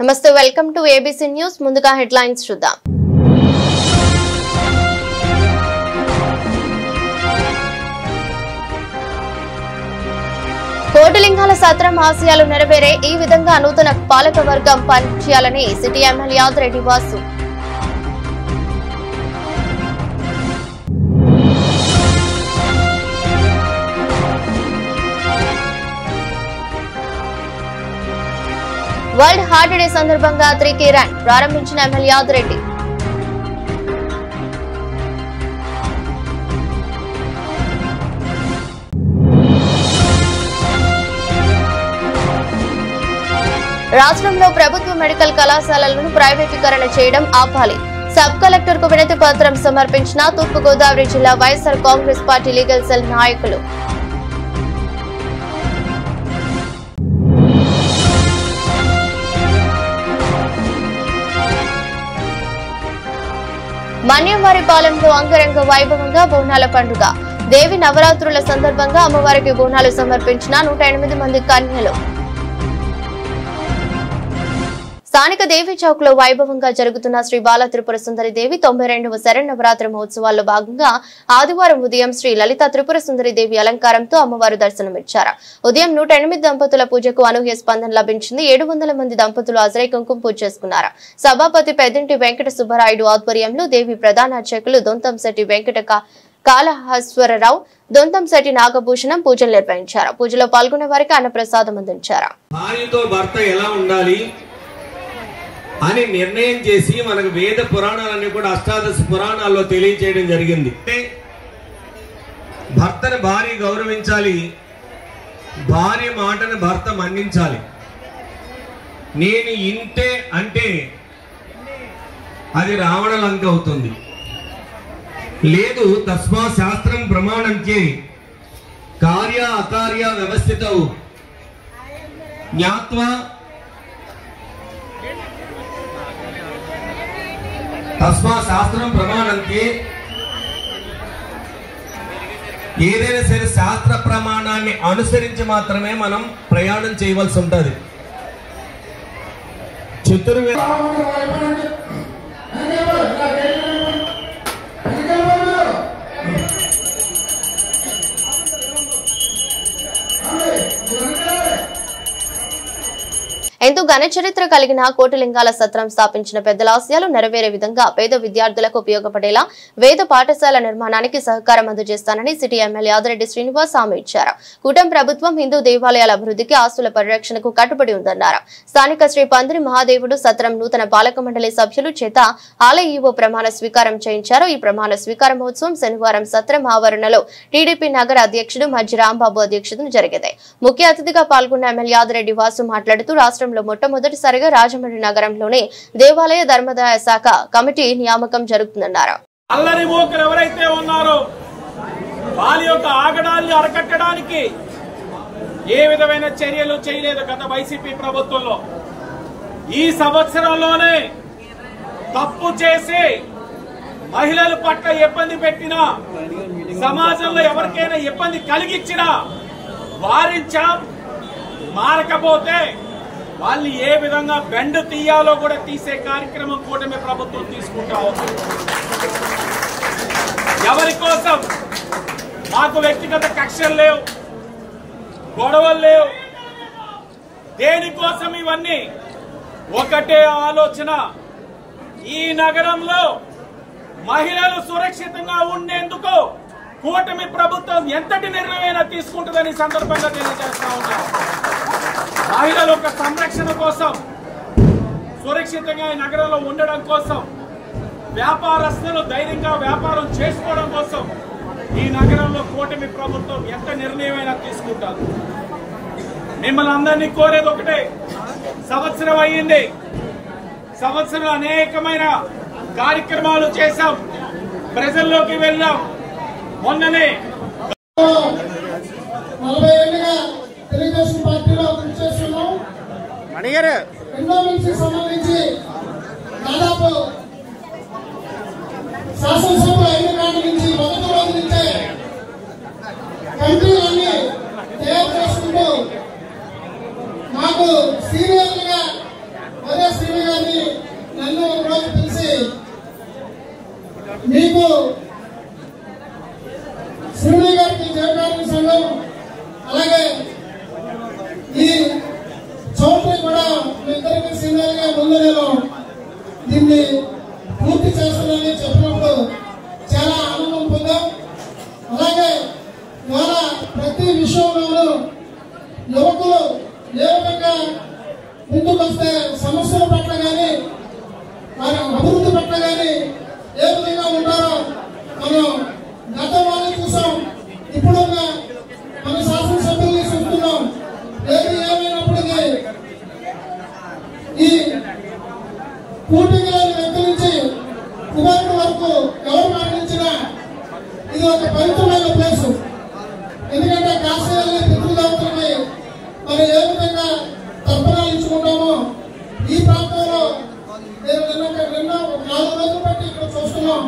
నమస్తే welcome to ABC news ముందుగా headlines చూద్దాం కోటిలింగాల సత్రం ఆశయాలు నెరవేరే ఈ విధంగా నూతన పాలక వర్గం పనిచేయాలని city MLA Yadareddy Vasu world heart day సందర్భంగా 3K రన్ ప్రారంభించిన ఎమ్మెల్యే యాదరెడ్డి రాష్ట్రంలో ప్రభుత్వ మెడికల్ కళాశాలలను ప్రైవేటీకరణ చేయడం ఆపాలి సబ్ కలెక్టర్ కు వినతి పత్రం సమర్పించిన తూర్పు గోదావరి జిల్లా YSR Congress party legal cell నాయకులు మన్యంవారిపాలెంలో అంగరంగ వైభవంగా బోనాల పండుగ దేవి నవరాత్రుల సందర్భంగా అమ్మవారికి బోనాలు సమర్పించిన 108 మంది కన్యలు స్థానిక దేవి చౌక్ లో వైభవంగా జరుగుతున్న శ్రీ బాల త్రిపుర సుందరి దేవి 92వ శరన్నవరాత్రి మహోత్సవాల్లో భాగంగా ఆదివారం ఉదయం శ్రీ లలిత త్రిపుర సుందరి దేవి అలంకారంతో అమ్మవారు దర్శనమిచ్చారు. ఉదయం 108 దంపతుల పూజకు అనూహ్య స్పందన లభించింది. 700 మంది దంపతులు అజరై కుంకుమ పూజ చేసుకున్నారు. సభాపతి పెద్దింటి వెంకట సుబ్బరాయుడు ఆధ్వర్యంలో దేవి ప్రధాన అర్చకులు దొంతంశెట్టి వెంకట కాళహస్వరరావు దొంతంశెట్టి నాగభూషణం పూజలు నిర్వహించారు. పూజలో పాల్గొన్న వారికి అన్నప్రసాదం అందించారు. అని నిర్ణయం చేసి మనకు వేద పురాణాలన్నీ కూడా అష్టాదశ పురాణాల్లో తెలియజేయడం జరిగింది. భర్తను భార్య గౌరవించాలి, భార్య మాటను భర్త మన్నించాలి. నేను ఇంతే అంటే అది రావణ లంక అవుతుంది. లేదు తస్మా శాస్త్రం ప్రమాణంచే కార్య అకార్య వ్యవస్థితౌ జ్ఞాత్వా తస్మా శాస్త్రం ప్రమాణంకి ఏదైనా సరే శాస్త్ర ప్రమాణాన్ని అనుసరించి మాత్రమే మనం ప్రయాణం చేయవలసి ఉంటుంది. ఎంతో ఘన చరిత్ర కలిగిన కోటిలింగాల సత్రం స్థాపించిన పెద్దల ఆశయాలు నెరవేరే విధంగా పేద విద్యార్థులకు ఉపయోగపడేలా వేద పాఠశాల నిర్మాణానికి సహకారం అందజేస్తానని సిటీ ఎమ్మెల్యే యాదరెడ్డి శ్రీనివాస్ హామీ ఇచ్చారు. కూటమి ప్రభుత్వం హిందూ దేవాలయాల అభివృద్ధికి ఆస్తుల పరిరక్షణకు కట్టుబడి ఉందన్నారు. స్థానిక శ్రీ పందిరి మహాదేవుడు సత్రం నూతన పాలక మండలి సభ్యులు చేత ఆలయ ఈవో ప్రమాణ స్వీకారం చేయించారు. ఈ ప్రమాణ స్వీకార మహోత్సవం శనివారం సత్రం ఆవరణలో టీడీపీ నగర అధ్యక్షుడు మజ్జి రాంబాబు అధ్యక్షతన జరిగింది. ముఖ్య అతిథిగా పాల్గొన్న ఎమ్మెల్యే యాదరెడ్డి వాసు మాట్లాడుతూ రాష్ట్రంలో మొట్టమొదటిసారిగా రాజమండ్రి నగరంలోనే దేవాలయ ధర్మదాయ శాఖ కమిటీ నియామకం జరుగుతుందన్నారు. అల్లరి మోకలు ఎవరైతే ఉన్నారో వాళ్ళ యొక్క ఆగడాన్ని అరకట్టడానికి ఏ విధమైన చర్యలు చేయలేదు గత వైసీపీ ప్రభుత్వంలో. ఈ సంవత్సరంలోనే తప్పు చేసి మహిళల పట్ల ఇబ్బంది పెట్టినా, సమాజంలో ఎవరికైనా ఇబ్బంది కలిగించినా వారించాం. మారకపోతే వాళ్ళని ఏ విధంగా బెండ్ తీయాలో కూడా తీసే కార్యక్రమం కూటమి ప్రభుత్వం తీసుకుంటా ఉంది. ఎవరి కోసం మాకు వ్యక్తిగత కక్షలు లేవు, గొడవలు లేవు. దేనికోసం ఇవన్నీ? ఒకటే ఆలోచన, ఈ నగరంలో మహిళలు సురక్షితంగా ఉండేందుకు కూటమి ప్రభుత్వం ఎంతటి నిర్ణయమైనా తీసుకుంటుందని సందర్భంగా తెలియజేస్తా ఉన్నాం. మహిళల యొక్క సంరక్షణ కోసం, సురక్షితంగా ఈ నగరంలో ఉండడం కోసం, వ్యాపారస్తులు ధైర్యంగా వ్యాపారం చేసుకోవడం కోసం ఈ నగరంలో కూటమి ప్రభుత్వం ఎంత నిర్ణయమైనా తీసుకుంటారు. మిమ్మల్ని అందరినీ కోరేది ఒకటే, సంవత్సరం అయ్యింది, సంవత్సరం అనేకమైన కార్యక్రమాలు చేశాం, ప్రజల్లోకి వెళ్ళాం. మొన్ననే తెలుగుదేశం పార్టీలో కృషి చేస్తున్నాం. ఎండోమెంట్స్ సంబంధించి దాదాపు శాసనసభ ఎన్నికల నుంచి మొదటి రోజు నుంచే కమిటీలన్నీ తయారు చేసుకుంటూ మాకు సీనియర్లుగా వైఎస్ మీ ఇద్దరికి సీనియర్గా ముందు నేను దీన్ని పూర్తి చేస్తానని చెప్పినప్పుడు చాలా ఆనందం పొందాం. అలాగే ఇవాళ ప్రతి విషయంలోనూ యువకులు ఏ విధంగా ముందుకు వస్తే సమస్యల పట్ల కానీ వారి అభివృద్ధి పట్ల కానీ ఏ విధంగా ఉంటారో మనం గతంలో చూసాం. ఇప్పుడున్న మన శాసనసభ్యుల్ని చూస్తున్నాం. ఏది ఏమైనప్పటికీ ఈ కూటమిలోని వ్యక్తి నుంచి కుమారుడు వరకు ఎవరు మరణించినా ఇది ఒక పవిత్రమైన ప్లేసు. ఎందుకంటే కాశీల్ని పితృదేవతలకి మరి ఏ విధంగా తర్పణాలు ఇచ్చుకుంటామో ఈ ప్రాంతంలో నేను నిన్న 4 రోజులు బట్టి ఇక్కడ చూస్తున్నాం.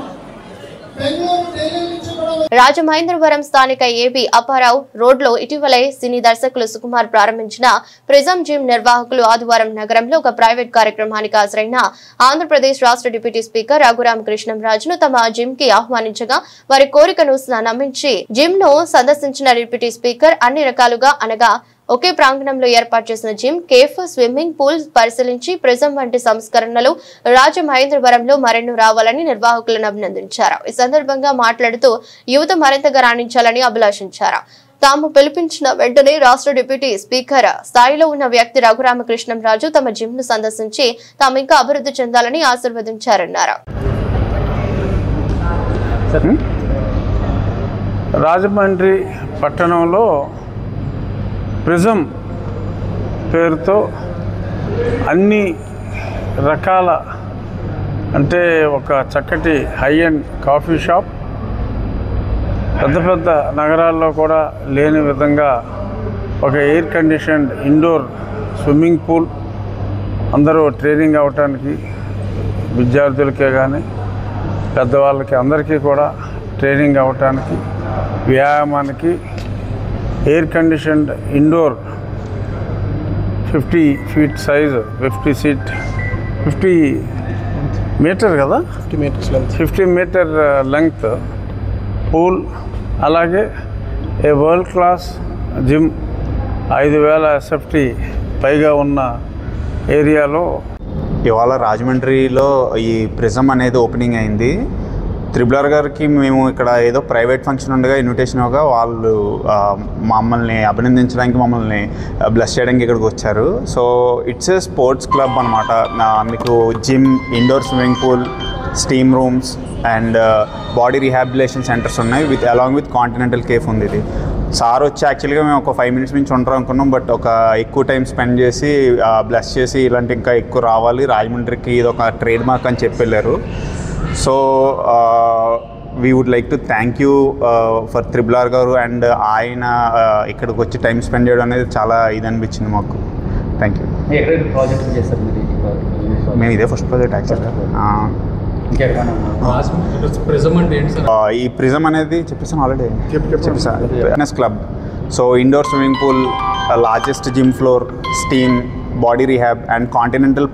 బెంగళూరు ఢిల్లీ నుంచి కూడా రాజమహేంద్రవరం స్థానిక ఏబీ అప్పారావు రోడ్లో ఇటీవలే సినీ దర్శకులు సుకుమార్ ప్రారంభించిన ప్రిజం జిమ్ నిర్వాహకులు ఆదివారం నగరంలో ఒక ప్రైవేట్ కార్యక్రమానికి హాజరైన ఆంధ్రప్రదేశ్ రాష్ట్ర డిప్యూటీ స్పీకర్ రఘురామకృష్ణంరాజును తమ జిమ్ కి ఆహ్వానించగా వారి కోరికను నమ్మించి జిమ్ ను సందర్శించిన డిప్యూటీ స్పీకర్ అన్ని రకాలుగా అనగా ఒకే ప్రాంగణంలో ఏర్పాటు చేసిన జిమ్, కేఫ్, స్విమ్మింగ్ పూల్ పరిశీలించి ప్రిజం వంటి సంస్కరణలు రాజమహేంద్రవరంలో మరెన్నో రావాలని నిర్వాహకులను అభినందించారు. ఈ సందర్భంగా మాట్లాడుతూ యువత మరింతగా రాణించాలని అభిలాషించారు. తాము పిలిపించిన వెంటనే రాష్ట్ర డిప్యూటీ స్పీకర్ స్థాయిలో ఉన్న వ్యక్తి రఘురామకృష్ణంరాజు తమ జిమ్ ను సందర్శించి తాము ఇంకా అభివృద్ధి చెందాలని ఆశీర్వదించారన్నారు. రాజమండ్రి పట్టణంలో ప్రిజం పేరుతో అన్ని రకాల అంటే ఒక చక్కటి హై అండ్ కాఫీ షాప్, పెద్ద పెద్ద నగరాల్లో కూడా లేని విధంగా ఒక air conditioned indoor swimming pool, అందరూ ట్రైనింగ్ అవ్వటానికి విద్యార్థులకే కానీ పెద్దవాళ్ళకి అందరికీ కూడా ట్రైనింగ్ అవ్వటానికి వ్యాయామానికి air conditioned indoor 50 feet size 50 metre కదా 50 మీటర్ లెంగ్త్ పూల్, అలాగే a world class gym 5000 SFT పైగా ఉన్న ఏరియాలో ఇవాళ రాజమండ్రిలో ఈ ప్రిజం అనేది ఓపెనింగ్ అయింది. త్రిబులర్ గారికి మేము ఇక్కడ ఏదో ప్రైవేట్ ఫంక్షన్ ఉండగా ఇన్విటేషన్ ఇవ్వగా వాళ్ళు మమ్మల్ని అభినందించడానికి, మమ్మల్ని బ్లెస్ చేయడానికి ఇక్కడికి వచ్చారు. So it's a sports club అనమాట. మీకు gym, indoor swimming pool, steam rooms and body rehabilitation centres ఉన్నాయి. అలాంగ్ విత్ కాంటినెంటల్ కేఫ్ ఉంది. ఇది సార్ వచ్చి యాక్చువల్గా మేము ఒక 5 minutes నుంచి ఉంటాం అనుకున్నాం, బట్ ఒక ఎక్కువ టైం స్పెండ్ చేసి బ్లెస్ చేసి ఇలాంటి ఇంకా ఎక్కువ రావాలి రాజమండ్రికి, ఇది ఒక ట్రేడ్ మార్క్ అని చెప్పి వెళ్ళారు. So we would like to thank you for త్రిబులార్ గారు అండ్ ఆయన ఇక్కడికి వచ్చి టైం స్పెండ్ చేయడం అనేది చాలా ఇది అనిపించింది మాకు. Thank you. మేము ఇదే ఫస్ట్ ప్రాజెక్ట్ యాక్చువల్గా. ఈ ప్రిజం అనేది చెప్పేసాను ఆల్రెడీ, చెప్పేసాను. Fitness club, so indoor swimming pool, largest gym floor, steam, body rehab and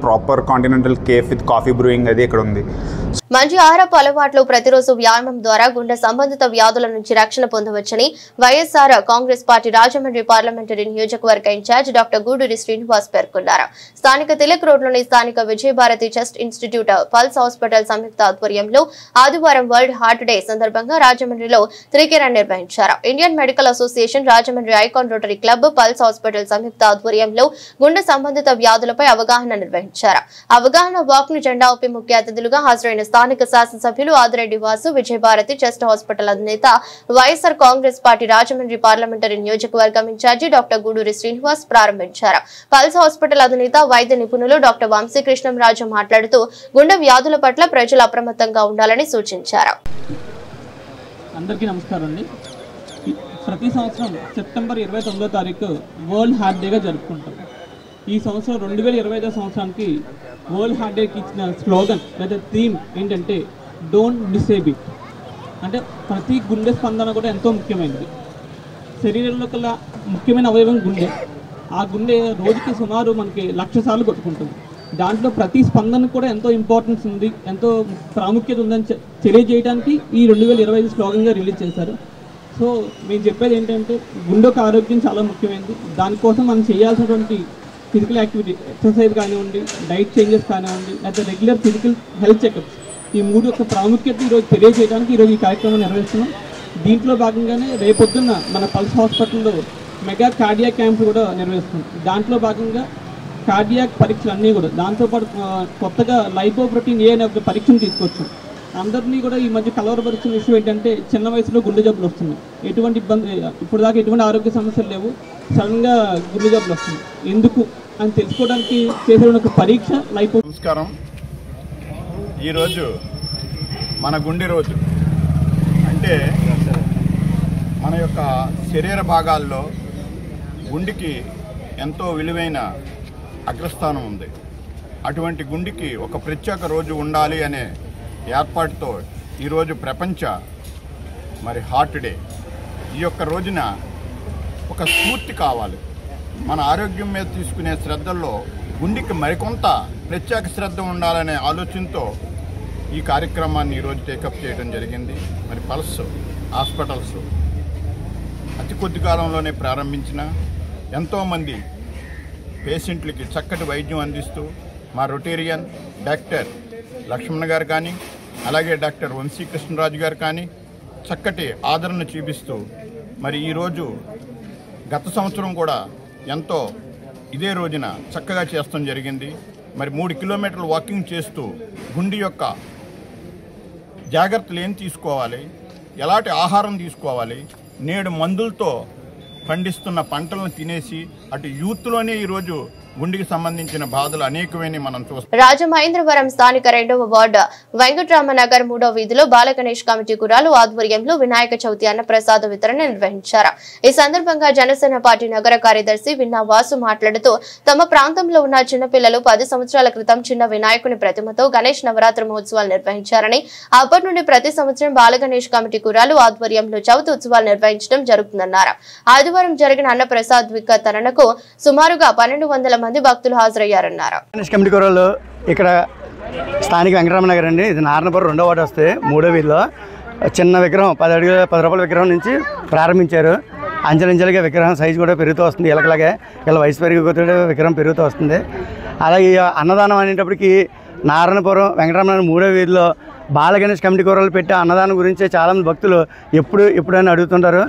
proper continental cafe with coffee brewing అది ఇక్కడ ఉంది. మంచి ఆహారపు అలవాట్లు, ప్రతిరోజు వ్యాయామం ద్వారా గుండె సంబంధిత వ్యాధుల నుంచి రక్షణ పొందవచ్చని వైఎస్ఆర్ కాంగ్రెస్ పార్టీ రాజమండ్రి పార్లమెంటరీ నియోజకవర్గ ఇన్ఛార్జ్ డాక్టర్ గూడూరి శ్రీనివాస్ పేర్కొన్నారు. స్థానిక తిలక్ రోడ్లోని స్థానిక Vijayabharathi chest institute, Pulse hospital సంయుక్త ఆధ్వర్యంలో ఆదివారం వరల్డ్ హార్ట్ డే సందర్భంగా రాజమండ్రిలో త్రికేరన్ నిర్వహించారు. Indian medical association, Rajahmundry Icon rotary club, Pulse hospital సంయుక్త ఆధ్వర్యంలో గుండె సంబంధిత వ్యాధులపై అవగాహన నిర్వహించారు. అవగాహన వాక్ ను జెండా ఊపి ముఖ్య అతిథులుగా హాజరైన స్థానిక శాసనసభ్యులు ఆదిరెడ్డి వాసు, విజయభారతి చెస్ట్ హాస్పిటల్ అధినేత, వైఎస్ఆర్ కాంగ్రెస్ పార్టీ రాజమండ్రి పార్లమెంటరీ నియోజకవర్గం ఇన్ఛార్జి డాక్టర్ గూడూరి శ్రీనివాస్ ప్రారంభించారు. పల్స్ హాస్పిటల్ అధినేత వైద్య నిపుణులు డాక్టర్ వంశీకృష్ణంరాజు మాట్లాడుతూ గుండె వ్యాధుల పట్ల ప్రజలు అప్రమత్తంగా ఉండాలని సూచించారు. అందరికీ నమస్కారం అండి. ప్రతి సంవత్సరం సెప్టెంబర్ 29వ తారీఖు వరల్డ్ హార్ట్ డేగా జరుపుకుంటాం. ఈ సంవత్సరం 2025 సంవత్సరానికి వరల్డ్ హార్ట్ డేకి ఇచ్చిన స్లోగన్ లేదా థీమ్ ఏంటంటే డోంట్ డిసేబుల్. అంటే ప్రతి గుండె స్పందన కూడా ఎంతో ముఖ్యమైనది. శరీరంలో కల్లా ముఖ్యమైన అవయవం గుండె. ఆ గుండె రోజుకి సుమారు మనకి 1,00,000 సార్లు కొట్టుకుంటుంది. దాంట్లో ప్రతి స్పందన కూడా ఎంతో ఇంపార్టెన్స్ ఉంది, ఎంతో ప్రాముఖ్యత ఉందని తెలియజేయడానికి ఈ 2025 స్లోగన్గా రిలీజ్ చేశారు. సో మేము చెప్పేది ఏంటంటే గుండె ఆరోగ్యం చాలా ముఖ్యమైనది. దానికోసం మనం చేయాల్సినటువంటి ఫిజికల్ యాక్టివిటీ, ఎక్సర్సైజ్ కానివ్వండి, డైట్ చేంజెస్ కానివ్వండి, లేకపోతే రెగ్యులర్ ఫిజికల్ హెల్త్ చెకప్స్, ఈ 3 యొక్క ప్రాముఖ్యత ఈరోజు తెలియజేయడానికి ఈరోజు ఈ కార్యక్రమం నిర్వహిస్తున్నాం. దీంట్లో భాగంగానే రేపొద్దున్న మన పల్స్ హాస్పిటల్లో మెగా కార్డియాక్ క్యాంప్స్ కూడా నిర్వహిస్తున్నాం. దాంట్లో భాగంగా కార్డియాక్ పరీక్షలు అన్నీ కూడా, దాంతోపాటు కొత్తగా లైపోప్రోటీన్ ఏ అనే ఒక పరీక్షను తీసుకొచ్చాం. అందరినీ కూడా ఈ మధ్య కలవరపరిచిన విషయం ఏంటంటే చిన్న వయసులో గుండె జబ్బులు వస్తున్నాయి. ఎటువంటి ఇబ్బంది, ఇప్పుడు దాకా ఎటువంటి ఆరోగ్య సమస్యలు లేవు, సడన్గా గుండె జబ్బులు వస్తున్నాయి. ఎందుకు అని తెలుసుకోవడానికి చేసిన ఒక పరీక్ష లైపో. నమస్కారం. ఈరోజు మన గుండె రోజు. అంటే మన యొక్క శరీర భాగాల్లో గుండెకి ఎంతో విలువైన అగ్రస్థానం ఉంది. అటువంటి గుండెకి ఒక ప్రత్యేక రోజు ఉండాలి అనే ఏర్పాటుతో ఈరోజు ప్రపంచ హార్ట్ డే. ఈ యొక్క రోజున ఒక స్ఫూర్తి కావాలి. మన ఆరోగ్యం మీద తీసుకునే శ్రద్ధల్లో గుండెకి మరికొంత ప్రత్యేక శ్రద్ధ ఉండాలనే ఆలోచనతో ఈ కార్యక్రమాన్ని ఈరోజు టేకప్ చేయడం జరిగింది. పల్స్ హాస్పిటల్స్ అతి కొద్ది కాలంలోనే ప్రారంభించిన ఎంతోమంది పేషెంట్లకి చక్కటి వైద్యం అందిస్తూ మా రొటేరియన్ డాక్టర్ లక్ష్మణ్ గారు కానీ, అలాగే డాక్టర్ వంశీకృష్ణరాజు గారు కానీ చక్కటి ఆదరణ చూపిస్తూ ఈరోజు గత సంవత్సరం కూడా ఎంతో ఇదే రోజున చక్కగా చేస్తాం జరిగింది. 3 కిలోమీటర్లు వాకింగ్ చేస్తూ గుండె యొక్క జాగ్రత్తలు ఏం తీసుకోవాలి, ఎలాంటి ఆహారం తీసుకోవాలి, నేడు మందులతో పండిస్తున్న పంటలను తినేసి అటు యూత్లోనే ఈరోజు గుండెకి సంబంధించిన బాధలు అనేకమైన మనం చూస్తాం. రాజమహేంద్రవరం స్థానిక 2వ వార్డు వెంకటరామనగర్ 3వ వీధిలో బాలగణేష్ కమిటీ కురాలు ఆధ్వర్యంలో వినాయక చవితి అన్నప్రసాద వితరణ నిర్వహించారు. ఈ సందర్భంగా జనసేన పార్టీ నగర కార్యదర్శి విన్నా వాసు మాట్లాడుతూ తమ ప్రాంతంలో ఉన్న చిన్నపిల్లలు 10 సంవత్సరాల క్రితం చిన్న వినాయకుని ప్రతిమతో గణేష్ నవరాత్రి మహోత్సవాలు నిర్వహించారని, అప్పటి నుండి ప్రతి సంవత్సరం బాలగణేష్ కమిటీ కురాలు ఆధ్వర్యంలో చవితి ఉత్సవాలు నిర్వహించడం జరుగుతుందన్నారు. ఆదివారం జరిగిన అన్నప్రసాద్ వితరణకు సుమారుగా 1200 మంది భక్తులు హాజరయ్యారన్నారు. కమిటీ కూరలు ఇక్కడ స్థానిక వెంకటరామనగర్ అండి. ఇది నారాయణపురం 2వ వార్డు వస్తే 3వ వీధిలో చిన్న విగ్రహం 10 రూపాయల విగ్రహం నుంచి ప్రారంభించారు. అంచెలంచెలుగా విగ్రహం సైజు కూడా పెరుగుతూ వస్తుంది. ఇలాగలాగే ఇలా వయసు పెరిగిపోతే విగ్రహం పెరుగుతూ వస్తుంది. అలాగే అన్నదానం అనేటప్పటికి నారాయణపురం వెంకటరామనగర్ 3వ వీధిలో బాలగణేష్ కమిటీ కూరలు పెట్టి అన్నదానం గురించి చాలామంది భక్తులు ఎప్పుడైనా అడుగుతుంటారు.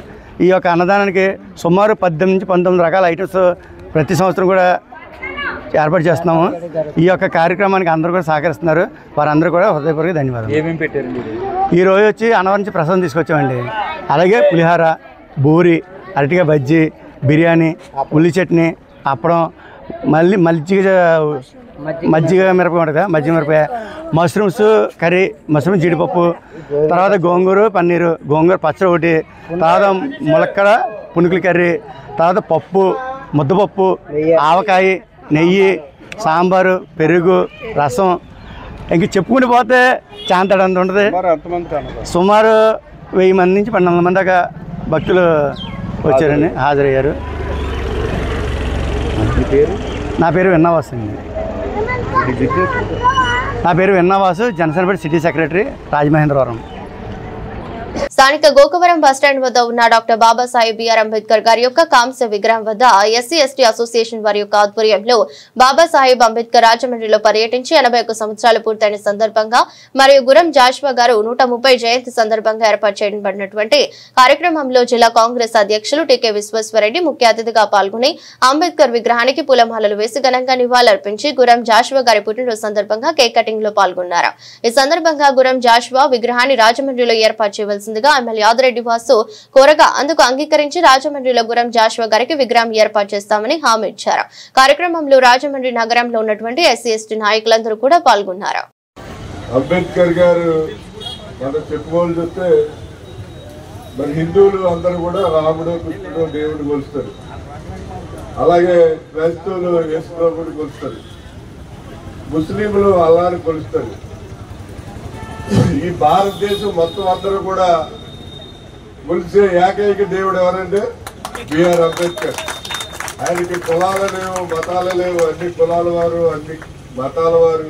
ఈ యొక్క అన్నదానానికి సుమారు 18 నుంచి 19 రకాల ఐటమ్స్ ప్రతి సంవత్సరం కూడా ఏర్పాటు చేస్తున్నాము. ఈ యొక్క కార్యక్రమానికి అందరూ కూడా సహకరిస్తున్నారు. వారందరూ కూడా హృదయపూర్వక ధన్యవాదాలు. ఏమేమి పెట్టారు? ఈ రోజు వచ్చి అన్నవరం నుంచి ప్రసాదం తీసుకొచ్చామండి. అలాగే పులిహార, బూరి, అరటికాయ బజ్జీ, బిర్యానీ, ఉల్లి చట్నీ, అప్పడం, మళ్ళీ మజ్జిగ మిరపకాయ ఉంటుంది, మజ్జిగ మిరపకాయ, మష్రూమ్స్ కర్రీ, మష్రూమ్ జీడిపప్పు, తర్వాత గోంగూర పన్నీరు, గోంగూర పచ్చడి ఒకటి, తర్వాత ములక్కడ పునుకుల కర్రీ, తర్వాత పప్పు, ముద్దపప్పు, ఆవకాయ, నెయ్యి, సాంబారు, పెరుగు, రసం, ఇంక చెప్పుకుంటూ పోతే చాంతాడంత ఉంటుంది. సుమారు 1000 మంది నుంచి 1200 మంది దాకా భక్తులు వచ్చారండి, హాజరయ్యారు. నా పేరు విన్నావాసు అండి. నా పేరు Vinnavasu, Janasena party city secretary, Rajamahendravaram. స్థానిక గోకవరం బస్టాండ్ వద్ద ఉన్న డాక్టర్ బాబాసాహెబ్ బిఆర్ అంబేద్కర్ గారి యొక్క కాంస్య విగ్రహం వద్ద ఎస్సీ ఎస్టీ అసోసియేషన్ వారి యొక్క ఆధ్వర్యంలో బాబాసాహెబ్ అంబేద్కర్ రాజమండ్రిలో పర్యటించి 81 సంవత్సరాలు పూర్తయిన సందర్భంగా మరియు గురం జాషువా గారు 130 జయంతి సందర్భంగా ఏర్పాటు చేయబడినటువంటి కార్యక్రమంలో జిల్లా కాంగ్రెస్ అధ్యక్షులు టీకే విశ్వేశ్వరరెడ్డి ముఖ్య అతిథిగా పాల్గొని అంబేద్కర్ విగ్రహానికి పూలమాలలు వేసి ఘనంగా నివాళులర్పించి గురం జాషువా గారి పుట్టినరోజు సందర్భంగా కేక్ కటింగ్ లో పాల్గొన్నారు. ఈ సందర్భంగా గురం జాషువా విగ్రహాన్ని రాజమండ్రిలో ఏర్పాటు చేయవలసిందిగా ఎమ్మెల్యే ఆదిరెడ్డి వాసు కోరగా అందుకు అంగీకరించి రాజమండ్రిలో గురం జాషువా గారికి విగ్రహం ఏర్పాటు చేస్తామని హామీ ఇచ్చారు. కార్యక్రమంలో రాజమండ్రి నగరంలో ఉన్నటువంటి ఎస్సీ ఎస్టీ నాయకులందరూ కూడా పాల్గొన్నారు. అంబేద్కర్ గారు మనం చెప్పుకోవాలి చూస్తే హిందువులు అందరూ కూడా రాముడు, కృష్ణుడు, దేవుడు కొలుస్తారు. అలాగే క్రైస్తవులు యేసు ప్రభువుని కొలుస్తారు. ముస్లింలు అల్లాహ్ని కొలుస్తారు. ఈ భారతదేశం మొత్తం అందరూ కూడా కొలిసే ఏకైక దేవుడు ఎవరంటే బిఆర్ అంబేద్కర్. ఆయనకి కులాలు లేవు, మతాలు లేవు. అన్ని కులాల వారు, అన్ని మతాల వారు,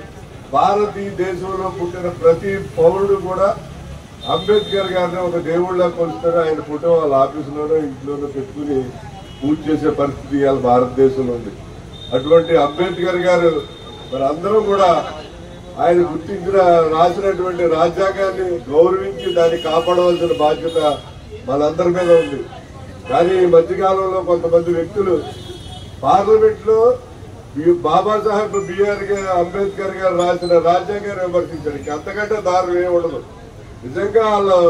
భారతదేశంలో పుట్టిన ప్రతి పౌరుడు కూడా అంబేద్కర్ గారిని ఒక దేవుళ్ళ కొలుస్తారు. ఆయన ఫోటో వాళ్ళ ఆఫీసులోనో ఇంట్లోనో పెట్టుకుని పూజ చేసే పరిస్థితి ఇవాళ భారతదేశంలో ఉంది. అటువంటి అంబేద్కర్ గారు మరి అందరూ కూడా ఆయన గుర్తించిన రాసినటువంటి రాజ్యాంగాన్ని గౌరవించి దాన్ని కాపాడవలసిన బాధ్యత మనందరి మీద ఉంది. కానీ ఈ మధ్యకాలంలో కొంతమంది వ్యక్తులు పార్లమెంట్ లో బాబాసాహెబ్ బిఆర్ అంబేద్కర్ గారు రాసిన రాజ్యాంగాన్ని విమర్శించారు. అంతకంటే దారుణం ఏమి ఉండదు. నిజంగా వాళ్ళు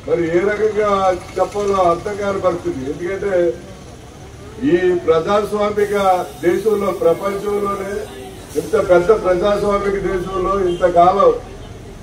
మరి ఏ రకంగా చెప్పాలో అర్థం కాని పరిస్థితి. ఎందుకంటే ఈ ప్రజాస్వామిక దేశంలో, ప్రపంచంలోనే ఇంత పెద్ద ప్రజాస్వామిక దేశంలో ఇంతకాలం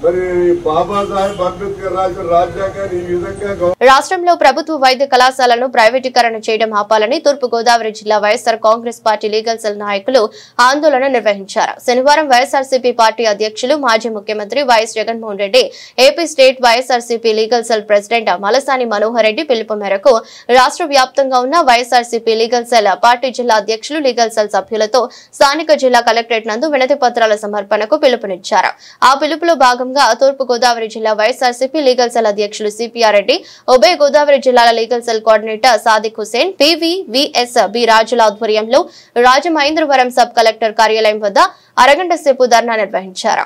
మరి బాబాసాహెబ్ అంబేద్కర్ రాసిన రాజ్యాంగాన్ని ఈ విధంగా రాష్ట్రంలో ప్రభుత్వ వైద్య కళాశాలను ప్రైవేటీకరణ చేయడం ఆపాలని తూర్పు గోదావరి జిల్లా YSR Congress party legal cell నాయకులు ఆందోళన నిర్వహించారు. శనివారం వైఎస్ఆర్సీపీ పార్టీ అధ్యక్షులు మాజీ ముఖ్యమంత్రి YS Jaganmohan Reddy, AP state YSRCP legal cell president Malasani Manohar Reddy పిలుపు మేరకు రాష్ట్ర వ్యాప్తంగా ఉన్న వైఎస్ఆర్సీపీ లీగల్ సెల్ పార్టీ జిల్లా అధ్యక్షులు, లీగల్ సెల్ సభ్యులతో స్థానిక జిల్లా కలెక్టరేట్ నందు వినతి పత్రాల సమర్పణకు పిలుపునిచ్చారు. ఆ పిలుపులో భాగంగా తూర్పు గోదావరి జిల్లా వైఎస్ఆర్సీపీ లీగల్ సెల్ అధ్యక్షులు సిపిఆర్ రెడ్డి, ఉభయ గోదావరి జిల్లాల legal cell coordinator Sadiq Hussain, PVVS B రాజుల ఆధ్వర్యంలో రాజమహేంద్రవరం సబ్ కలెక్టర్ కార్యాలయం వద్ద అరగంట సేపు ధర్నా నిర్వహించారు.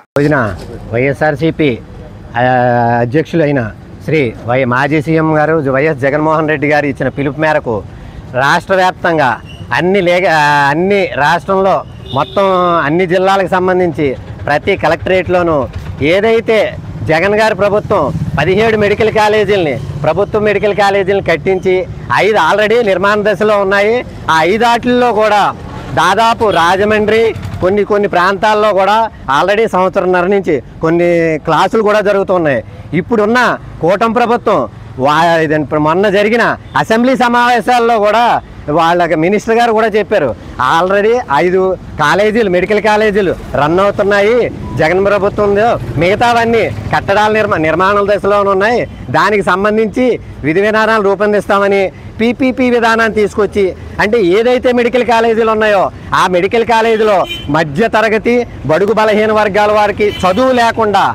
వైఎస్ఆర్సీపీ అధ్యక్షులైన శ్రీ మాజీ సీఎం గారు వైఎస్ జగన్మోహన్ రెడ్డి గారు ఇచ్చిన పిలుపు మేరకు రాష్ట్ర వ్యాప్తంగా అన్ని రాష్ట్రంలో మొత్తం అన్ని జిల్లాలకు సంబంధించి ప్రతి కలెక్టరేట్లోనూ ఏదైతే జగన్ గారి ప్రభుత్వం 17 మెడికల్ కాలేజీలని, ప్రభుత్వ మెడికల్ కాలేజీలను కట్టించి 5 ఆల్రెడీ నిర్మాణ దశలో ఉన్నాయి. ఆ 5 వాటిల్లో కూడా దాదాపు రాజమండ్రి కొన్ని ప్రాంతాల్లో కూడా ఆల్రెడీ సంవత్సరంన్నర నుంచి కొన్ని క్లాసులు కూడా జరుగుతున్నాయి. ఇప్పుడున్న కూటమి ప్రభుత్వం మొన్న జరిగిన అసెంబ్లీ సమావేశాల్లో కూడా వాళ్ళకి మినిస్టర్ గారు కూడా చెప్పారు, ఆల్రెడీ 5 కాలేజీలు, మెడికల్ కాలేజీలు రన్ అవుతున్నాయి జగన్ ప్రభుత్వంలో, మిగతావన్నీ కట్టడాల నిర్మాణాల దశలో ఉన్నాయి. దానికి సంబంధించి విధి విధానాలు రూపొందిస్తామని పీపీపీ విధానాన్ని తీసుకొచ్చి, అంటే ఏదైతే మెడికల్ కాలేజీలు ఉన్నాయో ఆ మెడికల్ కాలేజీలో మధ్య తరగతి బడుగు బలహీన వర్గాల వారికి చదువు లేకుండా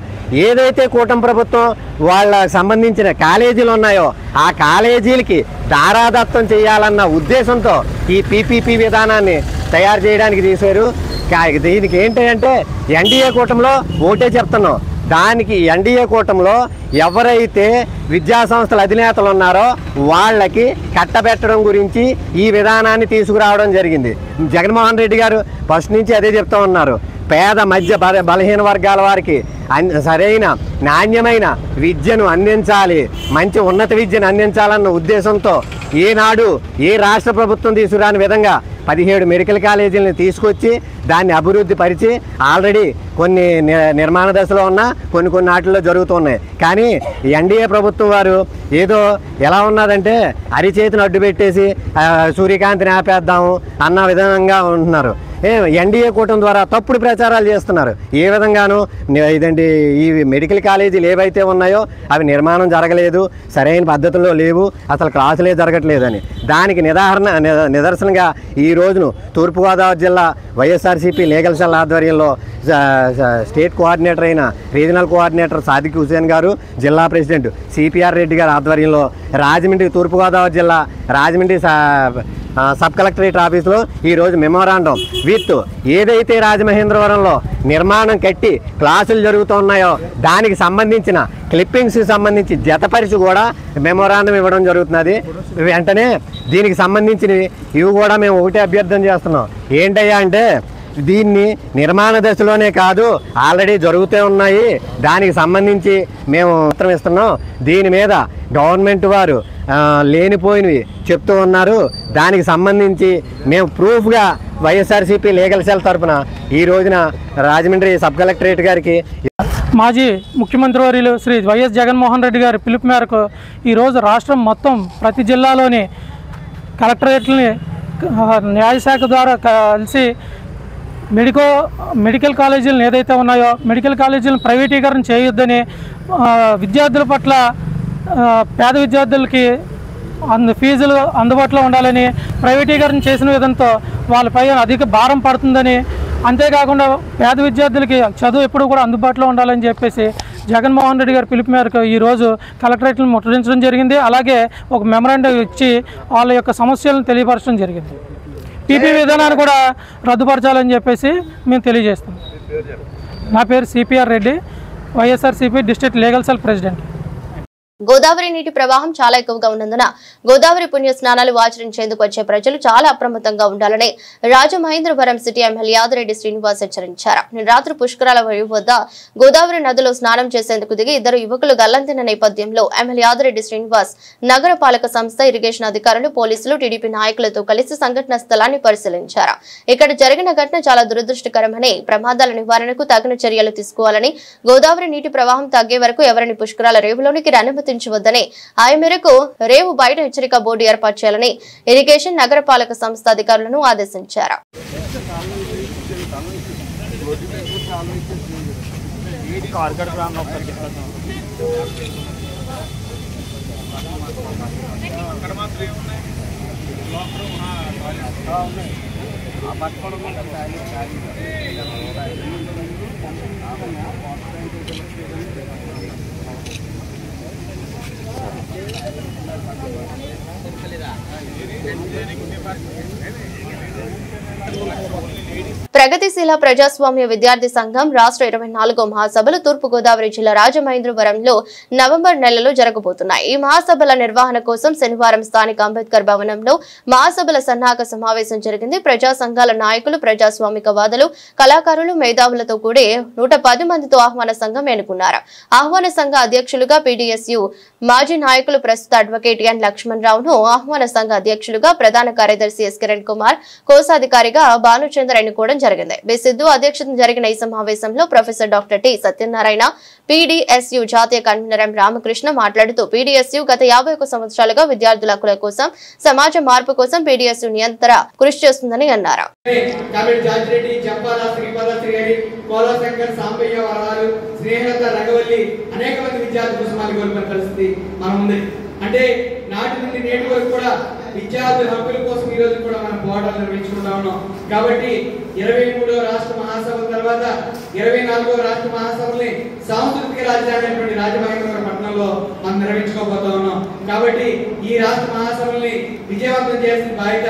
ఏదైతే కూటమి ప్రభుత్వం వాళ్ళకి సంబంధించిన కాలేజీలు ఉన్నాయో ఆ కాలేజీలకి దారాదత్తం చేయాలన్న ఉద్దేశంతో ఈ పీపీపీ విధానాన్ని తయారు చేయడానికి తీశారు. దీనికి ఏంటంటే ఎన్డీఏ కూటమిలో ఒకటే చెప్తున్నాం, దానికి ఎన్డీఏ కూటమిలో ఎవరైతే విద్యా సంస్థల అధినేతలు ఉన్నారో వాళ్ళకి కట్టబెట్టడం గురించి ఈ విధానాన్ని తీసుకురావడం జరిగింది. జగన్మోహన్ రెడ్డి గారు ఫస్ట్ నుంచి అదే చెప్తూ ఉన్నారు, పేద మధ్య బలహీన వర్గాల వారికి సరైన నాణ్యమైన విద్యను అందించాలి, మంచి ఉన్నత విద్యను అందించాలన్న ఉద్దేశంతో ఏనాడు ఏ రాష్ట్ర ప్రభుత్వం తీసుకురాని విధంగా 17 మెడికల్ కాలేజీలను తీసుకొచ్చి దాన్ని అభివృద్ధి పరిచి ఆల్రెడీ కొన్ని నిర్మాణ దశలో ఉన్న కొన్ని వాటిల్లో జరుగుతున్నాయి. కానీ ఎన్డీఏ ప్రభుత్వం వారు ఏదో ఎలా ఉన్నదంటే అరిచేతిని అడ్డు పెట్టేసి సూర్యకాంతిని ఆపేద్దాము అన్న విధంగా ఉంటున్నారు. ఎన్డీఏ కూటమి ద్వారా తప్పుడు ప్రచారాలు చేస్తున్నారు. ఏ విధంగానూ ఇదండి, ఈ మెడికల్ కాలేజీలు ఏవైతే ఉన్నాయో అవి నిర్మాణం జరగలేదు, సరైన పద్ధతుల్లో లేవు, అసలు క్లాసులే జరగట్లేదని దానికి నిదర్శనంగా ఈ రోజును తూర్పుగోదావరి జిల్లా వైఎస్ఆర్సీపీ లీగల్ సెల్ ఆధ్వర్యంలో స్టేట్ కోఆర్డినేటర్ అయిన రీజనల్ కోఆర్డినేటర్ సాదిక్ హుసేన్ గారు, జిల్లా ప్రెసిడెంట్ సిపిఆర్ రెడ్డి గారి ఆధ్వర్యంలో రాజమండ్రి తూర్పుగోదావరి జిల్లా రాజమండ్రి సబ్ కలెక్టరేట్ ఆఫీసులో ఈరోజు మెమోరాండం విత్ ఏదైతే రాజమహేంద్రవరంలో నిర్మాణం కట్టి క్లాసులు జరుగుతున్నాయో దానికి సంబంధించిన క్లిప్పింగ్స్కి సంబంధించి జతపరిచి కూడా మెమోరాండం ఇవ్వడం జరుగుతున్నది. వెంటనే దీనికి సంబంధించినవి ఇవి కూడా మేము ఒకటే అభ్యర్థన చేస్తున్నాం. ఏంటయ్యా అంటే దీన్ని నిర్మాణ దశలోనే కాదు ఆల్రెడీ జరుగుతూ ఉన్నాయి, దానికి సంబంధించి మేము ఉత్తరం ఇస్తున్నాం. దీని మీద గవర్నమెంట్ వారు లేనిపోయినవి చెప్తూ ఉన్నారు. దానికి సంబంధించి మేము ప్రూఫ్గా వైఎస్ఆర్సీపీ లీగల్ సెల్ తరఫున ఈ రోజున రాజమండ్రి సబ్ కలెక్టరేట్ గారికి మాజీ ముఖ్యమంత్రి వర్యులు శ్రీ వైఎస్ జగన్మోహన్ రెడ్డి గారి పిలుపు మేరకు ఈరోజు రాష్ట్రం మొత్తం ప్రతి జిల్లాలోని కలెక్టరేట్లని న్యాయశాఖ ద్వారా కలిసి మెడికల్ కాలేజీలను ఏదైతే ఉన్నాయో మెడికల్ కాలేజీలను ప్రైవేటీకరణ చేయొద్దని, విద్యార్థుల పట్ల పేద విద్యార్థులకి ఫీజులు అందుబాటులో ఉండాలని, ప్రైవేటీకరణ చేసిన విధంతో వాళ్ళపై అధిక భారం పడుతుందని, అంతేకాకుండా పేద విద్యార్థులకి చదువు ఎప్పుడు కూడా అందుబాటులో ఉండాలని చెప్పేసి జగన్మోహన్ రెడ్డి గారి పిలుపు మేరకు ఈరోజు కలెక్టరేట్లను ముట్టడించడం జరిగింది. అలాగే ఒక మెమరాండం ఇచ్చి వాళ్ళ యొక్క సమస్యలను తెలియపరచడం జరిగింది. పీపీ విధానాన్ని కూడా రద్దుపరచాలని చెప్పేసి మేము తెలియజేస్తాం. నా పేరు CPR Reddy, YSRCP district legal cell president. Godavari నీటి ప్రవాహం చాలా ఎక్కువగా ఉన్నందున గోదావరి పుణ్య స్నానాలు ఆచరించేందుకు వచ్చే ప్రజలు చాలా అప్రమత్తంగా ఉండాలని రాజమహేంద్రవరం సిటీ ఎమ్మెల్యే యాదిరెడ్డి శ్రీనివాస్ హెచ్చరించారు. నిన్న రాత్రి పుష్కరాల వద్ద గోదావరి నదిలో స్నానం చేసేందుకు దిగి ఇద్దరు యువకులు గల్లంతిన నేపథ్యంలో ఎమ్మెల్యే యాదిరెడ్డి శ్రీనివాస్ నగర పాలక సంస్థ, ఇరిగేషన్ అధికారులు, పోలీసులు, టీడీపీ నాయకులతో కలిసి సంఘటన స్థలాన్ని పరిశీలించారు. ఇక్కడ జరిగిన ఘటన చాలా దురదృష్టకరమని, ప్రమాదాల నివారణకు తగిన చర్యలు తీసుకోవాలని, గోదావరి నీటి ప్రవాహం తగ్గే వరకు ఎవరిని పుష్కరాల రేవులోనికి అనుమతి వద్దని, ఆ మేరకు రేవు బయట హెచ్చరిక బోర్డు ఏర్పాటు చేయాలని ఇరిగేషన్ నగరపాలక సంస్థ అధికారులను ఆదేశించారు. ప్రగతిశీల ప్రజాస్వామ్య విద్యార్థి సంఘం రాష్ట్ర 24వ మహాసభలు తూర్పు గోదావరి జిల్లా రాజమహేంద్రవరంలో నవంబర్ నెలలో జరగబోతున్నాయి. ఈ మహాసభల నిర్వహణ కోసం శనివారం స్థానిక అంబేద్కర్ భవనంలో మహాసభల సన్నాహక సమావేశం జరిగింది. ప్రజా సంఘాల నాయకులు, ప్రజాస్వామికవాదులు, కళాకారులు, మేధావులతో కూడి 110 మందితో ఆహ్వాన సంఘం ఎన్నుకున్నారు. ఆహ్వాన సంఘ అధ్యక్షులుగా పీడీఎస్యు మాజీ నాయకులు ప్రస్తుత అడ్వకేట్ ఎన్ లక్ష్మణ్ రావును, ఆహ్వాన సంఘ అధ్యక్షులుగా ప్రధాన కార్యదర్శి ఎస్ కిరణ్ కుమార్, కోశాధికారిగా భానుచంద్ర ఎన్నుకోవడం జరిగింది. బి సిద్ధు అధ్యక్షతన జరిగిన ఈ సమావేశంలో professor doctor T Satyanarayana, PDSU జాతీయ కన్వీనర్ ఎం రామకృష్ణ మాట్లాడుతూ పీడీఎస్యు గత 51 సంవత్సరాలుగా విద్యార్థుల హక్కుల కోసం, సమాజ మార్పు కోసం పీడీఎస్యు నిరంతర కృషి చేస్తుందని అన్నారు. అంటే నాటి నుండి నేటి వరకు కూడా విద్యార్థుల హక్కుల కోసం ఈ రోజు కూడా మనం పోరాటాలు నిర్వహించుకుంటా ఉన్నాం. కాబట్టి 23వ రాష్ట్ర మహాసభల తర్వాత 24వ రాష్ట్ర మహాసభల్ని సాంస్కృతిక రాజధాని అయినటువంటి రాజమహేంద్రవరం పట్టణంలో మనం నిర్వహించుకోబోతా ఉన్నాం. కాబట్టి ఈ రాష్ట్ర మహాసభల్ని విజయవంతం చేసిన బాధ్యత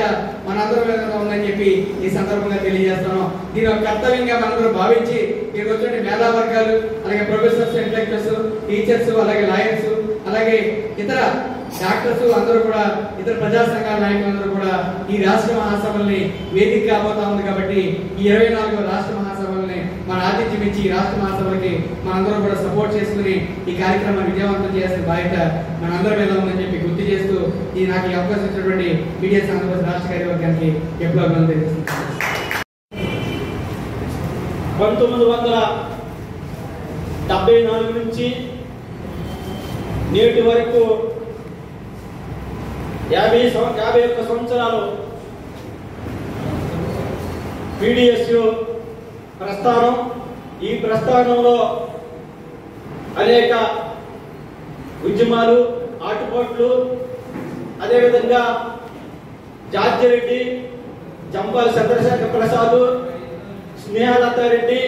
మనందరి మీద ఉందని చెప్పి ఈ సందర్భంగా తెలియజేస్తున్నాం. దీని ఒక కర్తవ్యంగా మనందరూ భావించి ఈ రోజు మేధావర్గాలు, అలాగే ప్రొఫెసర్స్, ఇంటలెక్చువల్స్, టీచర్స్, అలాగే లాయర్స్, అలాగే ఇతర డాక్టర్స్ అందరూ కూడా, ఇతర ప్రజా సంఘాల నాయకులందరూ కూడా ఈ రాష్ట్ర మహాసభల్ని వేదిక కాబోతా ఉంది. కాబట్టి ఈ 24వ రాష్ట్ర మహాసభల్ని మన ఆతిథ్యం ఇచ్చి ఈ రాష్ట్ర మహాసభలకి మనందరూ కూడా సపోర్ట్ చేసుకుని ఈ కార్యక్రమాన్ని విజయవంతం చేసిన బాధ్యత మనందరి మీద ఉందని చెప్పి గుర్తు చేస్తూ ఈ నాకు ఈ అవకాశం ఇచ్చినటువంటి పీడీఎస్ ఆంధ్రప్రదేశ్ రాష్ట్ర కార్యవర్గానికి ఎప్పుడూ అభినందనలు తెలియజేస్తున్నాను. 1974 నుంచి నేటి వరకు 51 సంవత్సరాలు పీడీఎస్యు ప్రస్థానం. ఈ ప్రస్థానంలో అనేక ఉద్యమాలు, ఆటుపోట్లు, అదేవిధంగా జార్జిరెడ్డి, జంపాలి చంద్రశేఖర్ ప్రసాద్, స్నేహలతారెడ్డి,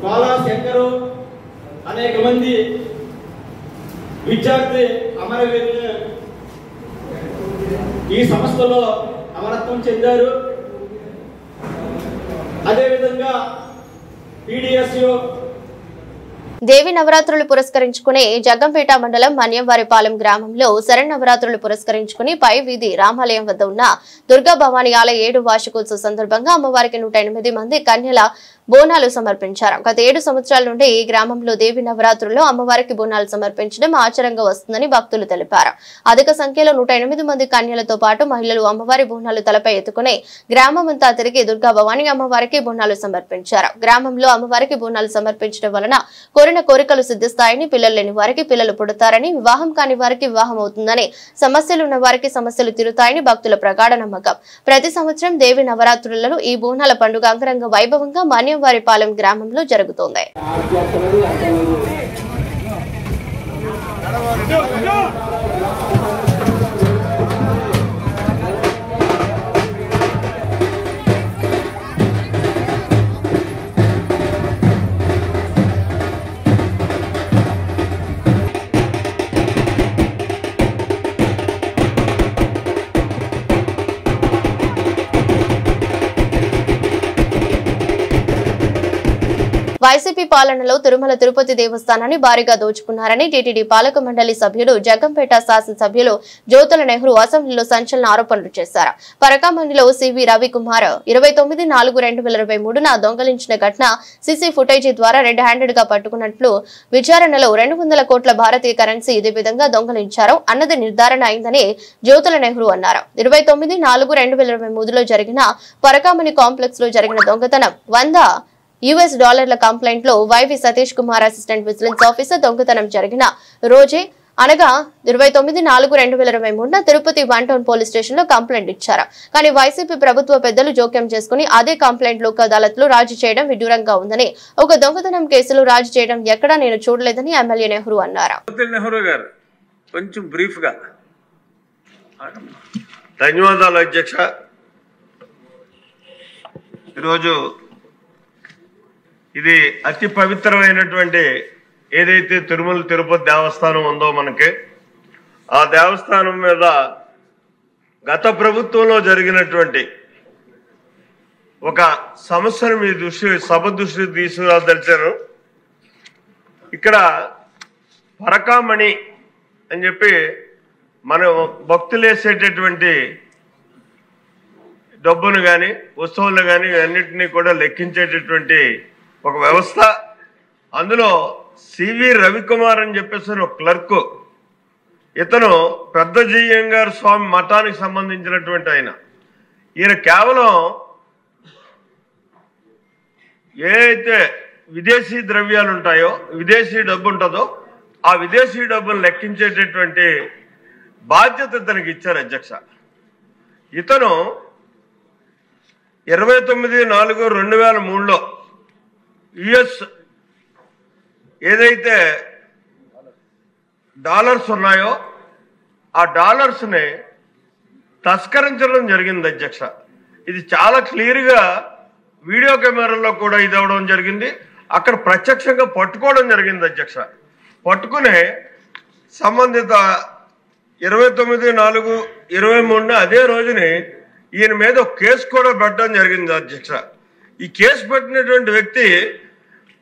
కోలా శంకరు, అనేక మంది విద్యార్థి అమరవీరులు ఈ సంస్థలో అమరత్వం చెందారు. అదేవిధంగా పీడీఎస్యు దేవి నవరాత్రులు పురస్కరించుకుని జగ్గంపేట మండలం మన్యంవారిపాలెం గ్రామంలో శరన్నవరాత్రులు పురస్కరించుకుని పై వీధి రామాలయం వద్ద ఉన్న దుర్గా భవానీ ఆలయ 7వ వార్షికోత్సవ సందర్భంగా అమ్మవారికి 108 మంది కన్యల బోనాలు సమర్పించారు. గత 7 సంవత్సరాల నుండి ఈ గ్రామంలో దేవి నవరాత్రుల్లో అమ్మవారికి బోనాలు సమర్పించడం ఆచారంగా వస్తుందని భక్తులు తెలిపారు. అధిక సంఖ్యలో 108 మంది కన్యలతో పాటు మహిళలు అమ్మవారి బోనాలు తలపై ఎత్తుకుని గ్రామమంతా తిరిగి దుర్గా భవానీ అమ్మవారికి బోనాలు సమర్పించారు. గ్రామంలో అమ్మవారికి బోనాలు సమర్పించడం వలన కోరిన కోరికలు సిద్ధిస్తాయని, పిల్లలు లేని వారికి పిల్లలు పుడతారని, వివాహం కాని వారికి వివాహం అవుతుందని, సమస్యలు ఉన్న వారికి సమస్యలు తీరుతాయని భక్తుల ప్రగాఢ నమ్మకం. ప్రతి సంవత్సరం దేవి నవరాత్రులలో ఈ బోనాల పండుగ అంగరంగ వైభవంగా మన్యంవారిపాలెం గ్రామంలో జరుగుతోంది. వైసీపీ పాలనలో తిరుమల తిరుపతి దేవస్థానాన్ని భారీగా దోచుకున్నారని టీటీడీ పాలక మండలి సభ్యుడు జగ్గంపేట శాసనసభ్యులు జ్యోతుల నెహ్రూ అసెంబ్లీలో సంచలన ఆరోపణలు చేశారు. పరకామణిలో సివి రవికుమార్ 29/4/2023న దొంగలించిన ఘటన సీసీ ఫుటేజీ ద్వారా రెడ్ హ్యాండెడ్ గా పట్టుకున్నట్లు విచారణలో 200 కోట్ల భారతీయ కరెన్సీ ఇదే విధంగా దొంగలించారు అన్నది నిర్ధారణ అయిందని జ్యోతుల నెహ్రూ అన్నారు. 29/4/2023లో జరిగిన పరకామణి కాంప్లెక్స్ లో జరిగిన దొంగతనం $100 కంప్లైంట్ లో YV Satish Kumar assistant vigilance officer దొంగతనం జరిగిన రోజే అనగా 29/4/2023న తిరుపతి 1 టౌన్ పోలీస్ స్టేషన్ లో కంప్లైంట్ ఇచ్చారు. కానీ వైసీపీ ప్రభుత్వ పెద్దలు జోక్యం చేసుకుని అదే కంప్లైంట్ లోక్ అదాలత్లో రాజీ చేయడం విడ్డూరంగా ఉందని, ఒక దొంగతనం కేసులో రాజీ చేయడం ఎక్కడా నేను చూడలేదని ఎమ్మెల్యే నెహ్రూ అన్నారు. కొంచెం బ్రీఫ్ గా. ధన్యవాదాలు అధ్యక్ష. ఈరోజు ఇది అతి పవిత్రమైనటువంటి ఏదైతే తిరుమల తిరుపతి దేవస్థానం ఉందో మనకి, ఆ దేవస్థానం మీద గత ప్రభుత్వంలో జరిగినటువంటి ఒక సమస్యను మీ సభ దృష్టి తీసుకురాదలిచాను. ఇక్కడ పరకామణి అని చెప్పి మనం భక్తులు వేసేటటువంటి డబ్బును కానీ వస్తువులను కానీ అన్నింటినీ కూడా లెక్కించేటటువంటి ఒక వ్యవస్థ. అందులో సివి రవికుమార్ అని చెప్పేసి ఒక క్లర్క్, ఇతను పెద్ద జీఎంగారు స్వామి మఠానికి సంబంధించినటువంటి ఈయన కేవలం ఏదైతే విదేశీ ద్రవ్యాలు ఉంటాయో, విదేశీ డబ్బు ఉంటుందో ఆ విదేశీ డబ్బును లెక్కించేటటువంటి బాధ్యత ఇతనికి ఇచ్చారు అధ్యక్ష. ఇతను 29/4/2003లో యుఎస్ ఏదైతే డాలర్స్ ఉన్నాయో ఆ డాలర్స్ని తస్కరించడం జరిగింది అధ్యక్ష. ఇది చాలా క్లియర్గా వీడియో కెమెరాలో కూడా ఇది అవడం జరిగింది. అక్కడ ప్రత్యక్షంగా పట్టుకోవడం జరిగింది అధ్యక్ష. పట్టుకునే సంబంధిత 29/4/23 అదే రోజుని ఈయన మీద ఒక కేసు కూడా పెట్టడం జరిగింది అధ్యక్ష. ఈ కేసు పెట్టినటువంటి వ్యక్తి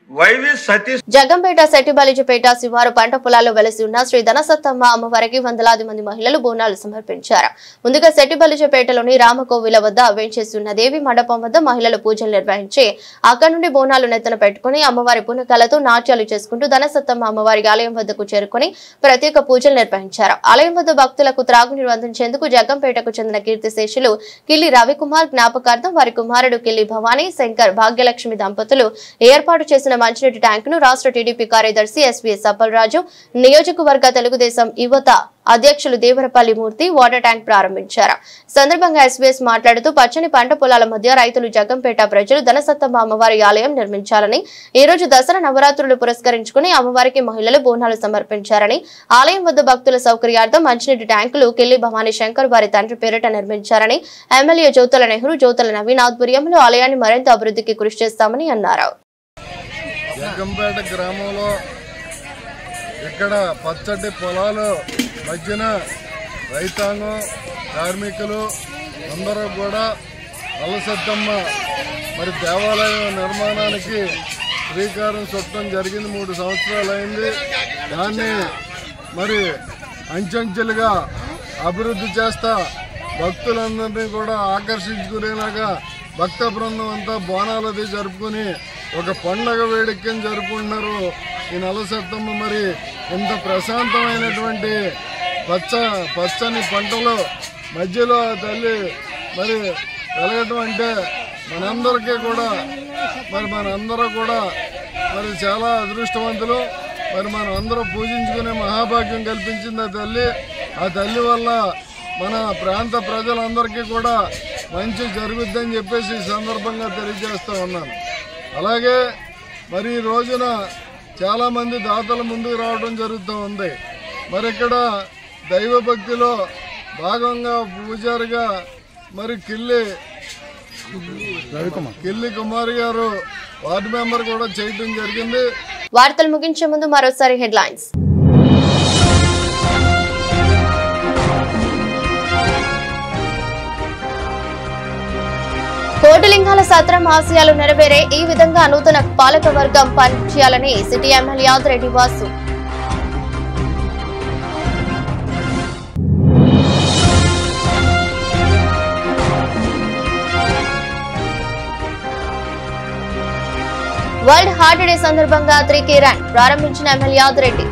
వైవి సతీష్. జగ్గంపేట సెట్టిబలిజపేట శివారు పంట పొలాల్లో వెలసి ఉన్న శ్రీ ధనసత్తమ్మ అమ్మవారికి వందలాది మంది మహిళలు బోనాలు సమర్పించారు. ముందుగా సెట్టిబలిజపేటలోని రామకోవిల వద్ద వేంచేస్తున్న దేవి మండపం వద్ద మహిళలు పూజలు నిర్వహించి అక్కడి నుండి బోనాలు నెత్తన పెట్టుకుని అమ్మవారి పునకలతో నాట్యాలు చేసుకుంటూ ధనసత్తమ్మ అమ్మవారి ఆలయం వద్దకు చేరుకుని ప్రత్యేక పూజలు నిర్వహించారు. ఆలయం వద్ద భక్తులకు త్రాగునీరు అందించేందుకు జగ్గంపేటకు చెందిన కీర్తిశేషులు కిల్లి రవికుమార్ జ్ఞాపకార్థం వారి కుమారుడు కిల్లి భవానీ శంకర్ భాగ్యలక్ష్మి దంపతులు ఏర్పాటు చేసిన మంచినీటి ట్యాంకును రాష్ట్ర టీడీపీ కార్యదర్శి ఎస్వీఎస్ అప్పలరాజు, నియోజకవర్గ తెలుగుదేశం యువత అధ్యక్షులు దేవరపల్లి మూర్తి వాటర్ ట్యాంక్ ప్రారంభించారు. సందర్భంగా ఎస్వీఎస్ మాట్లాడుతూ పచ్చని పంట పొలాల మధ్య రైతులు జగ్గంపేట ప్రజలు ధనసత్తమ్మ అమ్మవారి ఆలయం నిర్మించాలని, ఈ రోజు దసరా నవరాత్రులు పురస్కరించుకుని అమ్మవారికి మహిళలు బోనాలు సమర్పించారని, ఆలయం వద్ద భక్తుల సౌకర్యార్థం మంచినీటి ట్యాంకులు కిల్లి భవానీ శంకర్ వారి తండ్రి పేరిట నిర్మించారని, ఎమ్మెల్యే జ్యోతుల నెహ్రూ, జ్యోతుల నవీన్ ఆధ్వర్యంలో ఆలయాన్ని మరింత అభివృద్ధికి కృషి చేస్తామని అన్నారు. జగ్గంపేట గ్రామంలో ఇక్కడ పచ్చటి పొలాలు మధ్యన రైతాంగం, కార్మికులు అందరూ కూడా నల్లసత్తమ్మ మరి దేవాలయం నిర్మాణానికి శ్రీకారం చుట్టడం జరిగింది. 3 సంవత్సరాలు అయింది. దాన్ని మరి అంచెంచెలుగా అభివృద్ధి చేస్తా భక్తులందరినీ కూడా ఆకర్షించుకునేలాగా భక్త బృందం అంతా బోనాలది జరుపుకుని ఒక పండగ వేడుకని జరుపుకుంటున్నారు. ఈ నల్లసత్తమ్మ మరి ఇంత ప్రశాంతమైనటువంటి పచ్చని పంటలు మధ్యలో తల్లి మరి వెలగటం అంటే మనందరికీ కూడా మనందరూ కూడా మరి చాలా అదృష్టవంతులు. మరి మనం అందరూ పూజించుకునే మహాభాగ్యం కల్పించింది ఆ తల్లి. ఆ తల్లి వల్ల మన ప్రాంత ప్రజలందరికీ కూడా మంచి జరుగుద్దని చెప్పేసి ఈ సందర్భంగా తెలియజేస్తూ ఉన్నాను. అలాగే మరి ఈ రోజున చాలామంది దాతలు ముందుకు రావడం జరుగుతూ ఉంది. మరి ఇక్కడ దైవభక్తిలో భాగంగా పూజారిగా మరి కిల్లి కుమారి గారు వార్డు మెంబర్ కూడా చేయడం జరిగింది. వార్తలు ముగించే ముందు మరోసారి హెడ్లైన్స్. కోటి కోటిలింగాల సత్రం ఆశయాలు నెరవేరే ఈ విధంగా నూతన పాలకవర్గం పనిచేయాలని city MLA Yadireddy Vasu. World heart day సందర్భంగా 3K రన్ ప్రారంభించిన ఎమ్మెల్యే యాదిరెడ్డి.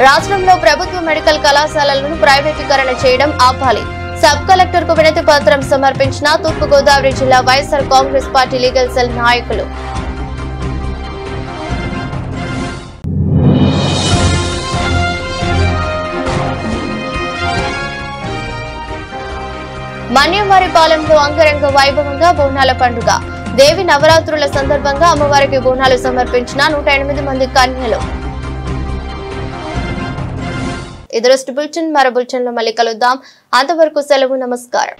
రాష్ట్రంలో ప్రభుత్వ మెడికల్ కళాశాలలను ప్రైవేటీకరణ చేయడం ఆపాలి. సబ్ కలెక్టర్ కు వినతి పత్రం సమర్పించిన తూర్పుగోదావరి జిల్లా YSR Congress party legal cell నాయకులు. మన్యంవారిపాలెంలో అంగరంగ వైభవంగా బోనాల పండుగ. దేవి నవరాత్రుల సందర్భంగా అమ్మవారికి బోనాలు సమర్పించిన 108 మంది కన్యలు. ఇది బులెటిన్. మరో బులెటిన్ లో మళ్ళీ కలుద్దాం. అంతవరకు సెలవు. నమస్కారం.